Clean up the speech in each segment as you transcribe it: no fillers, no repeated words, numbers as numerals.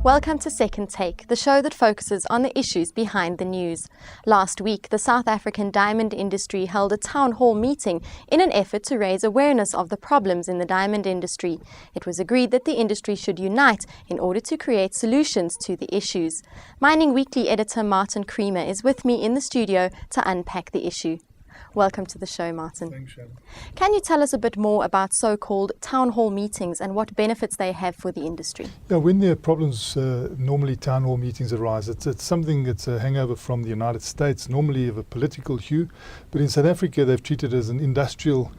Welcome to Second Take, the show that focuses on the issues behind the news. Last week, the South African diamond industry held a town hall meeting in an effort to raise awareness of the problems in the diamond industry. It was agreed that the industry should unite in order to create solutions to the issues. Mining Weekly editor Martin Creamer is with me in the studio to unpack the issue. Welcome to the show, Martin. Thanks, Shannon. Can you tell us a bit more about so-called town hall meetings and what benefits they have for the industry? Yeah, when there are problems, normally town hall meetings arise. It's something that's a hangover from the United States, normally of a political hue, but in South Africa they've treated it as an industrial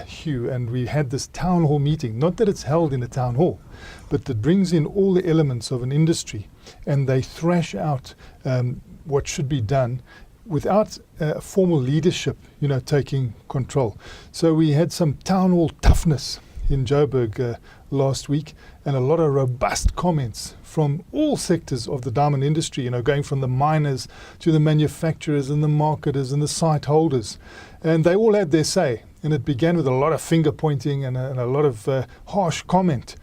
hue, and we had this town hall meeting, not that it's held in a town hall, but that brings in all the elements of an industry, and they thrash out what should be done without formal leadership, taking control. So we had some town hall toughness in Joburg last week, and a lot of robust comments from all sectors of the diamond industry, going from the miners to the manufacturers and the marketers and the site holders. And they all had their say, and it began with a lot of finger pointing and a lot of harsh comment.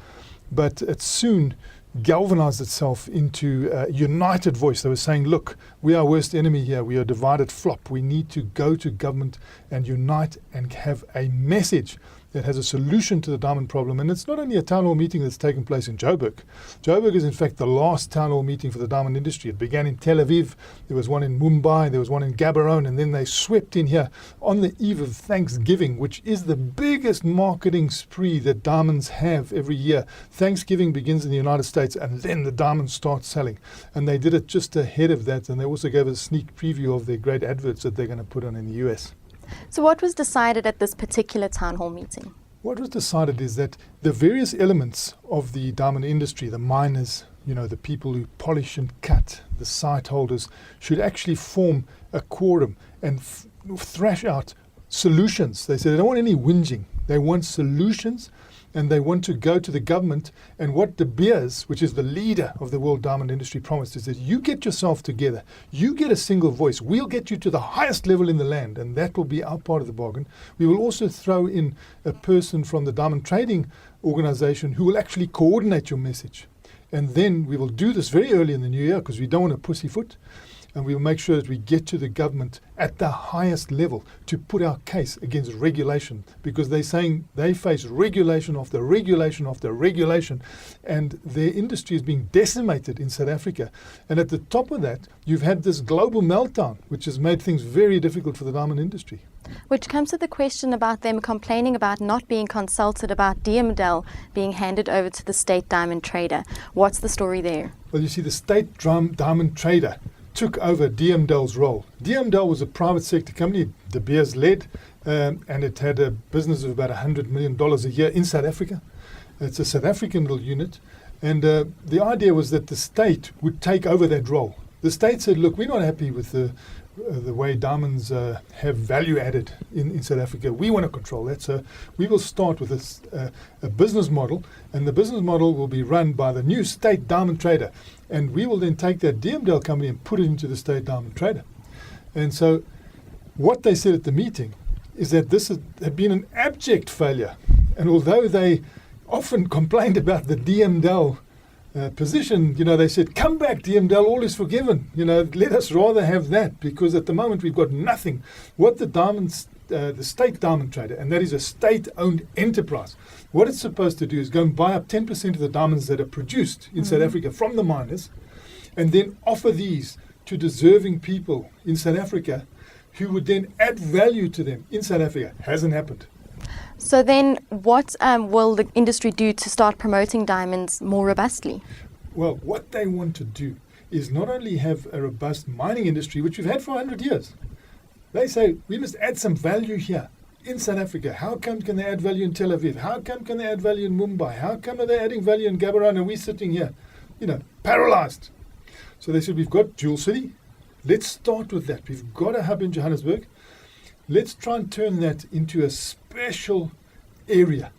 But it soon galvanized itself into a united voice. They were saying, look, we are worst enemy here. We are a divided flop. We need to go to government and unite and have a message that has a solution to the diamond problem. And it's not only a town hall meeting that's taken place in Joburg. Joburg is in fact the last town hall meeting for the diamond industry. It began in Tel Aviv, there was one in Mumbai, there was one in Gaborone, and then they swept in here on the eve of Thanksgiving, which is the biggest marketing spree that diamonds have every year. Thanksgiving begins in the United States, and then the diamonds start selling. And they did it just ahead of that, and they also gave a sneak preview of their great adverts that they're going to put on in the US. So what was decided at this particular town hall meeting? What was decided is that the various elements of the diamond industry, the miners, the people who polish and cut, the site holders, should actually form a quorum and thrash out solutions. They said they don't want any whinging. They want solutions, and they want to go to the government. And what De Beers, which is the leader of the world diamond industry, promised is that you get yourself together, you get a single voice, we'll get you to the highest level in the land, and that will be our part of the bargain. We will also throw in a person from the diamond trading organization who will actually coordinate your message. And then we will do this very early in the new year, because we don't want to pussyfoot. And we will make sure that we get to the government at the highest level to put our case against regulation, because they're saying they face regulation after regulation after regulation, and their industry is being decimated in South Africa. And at the top of that, you've had this global meltdown, which has made things very difficult for the diamond industry. Which comes to the question about them complaining about not being consulted about DMDL being handed over to the state diamond trader. What's the story there? Well, you see, the state diamond trader took over DMDL's role. DMDL was a private sector company, De Beers led, and it had a business of about $100 million a year in South Africa. It's a South African little unit, and the idea was that the state would take over that role. The state said, look, we're not happy with the way diamonds have value added in South Africa. We want to control that, so we will start with a business model, and the business model will be run by the new state diamond trader, and we will then take that DMDL company and put it into the state diamond trader. And so what they said at the meeting is that this had been an abject failure, and although they often complained about the DMDL position, they said, come back DMDL, all is forgiven. Let us rather have that, because at the moment we've got nothing. What the state diamond trader, and that is a state-owned enterprise, what it's supposed to do is go and buy up 10% of the diamonds that are produced in South Africa from the miners, and then offer these to deserving people in South Africa who would then add value to them in South Africa. Hasn't happened. So then what will the industry do to start promoting diamonds more robustly? Well, what they want to do is not only have a robust mining industry, which we've had for 100 years. They say, we must add some value here in South Africa. How come can they add value in Tel Aviv? How come can they add value in Mumbai? How come are they adding value in Gaborone and we're sitting here, paralyzed? So they said, we've got Jewel City. Let's start with that. We've got a hub in Johannesburg. Let's try and turn that into a special area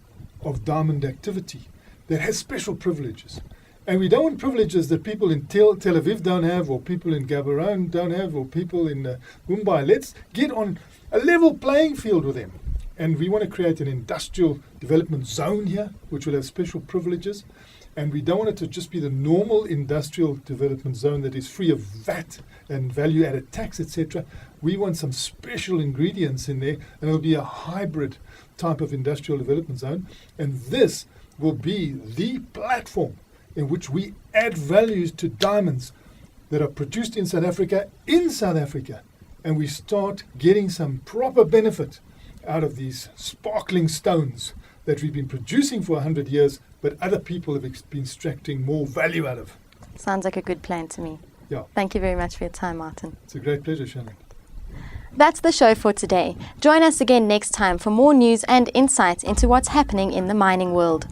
of diamond activity that has special privileges. And we don't want privileges that people in Tel Aviv don't have, or people in Gaborone don't have, or people in Mumbai. Let's get on a level playing field with them. And we want to create an industrial development zone here, which will have special privileges. And we don't want it to just be the normal industrial development zone that is free of VAT and value-added tax, etc. We want some special ingredients in there, and it'll be a hybrid type of industrial development zone. And this will be the platform in which we add values to diamonds that are produced in South Africa, and we start getting some proper benefit out of these sparkling stones that we've been producing for 100 years, but other people have been extracting more value out of. Sounds like a good plan to me. Yeah. Thank you very much for your time, Martin. It's a great pleasure, Shannon. That's the show for today. Join us again next time for more news and insights into what's happening in the mining world.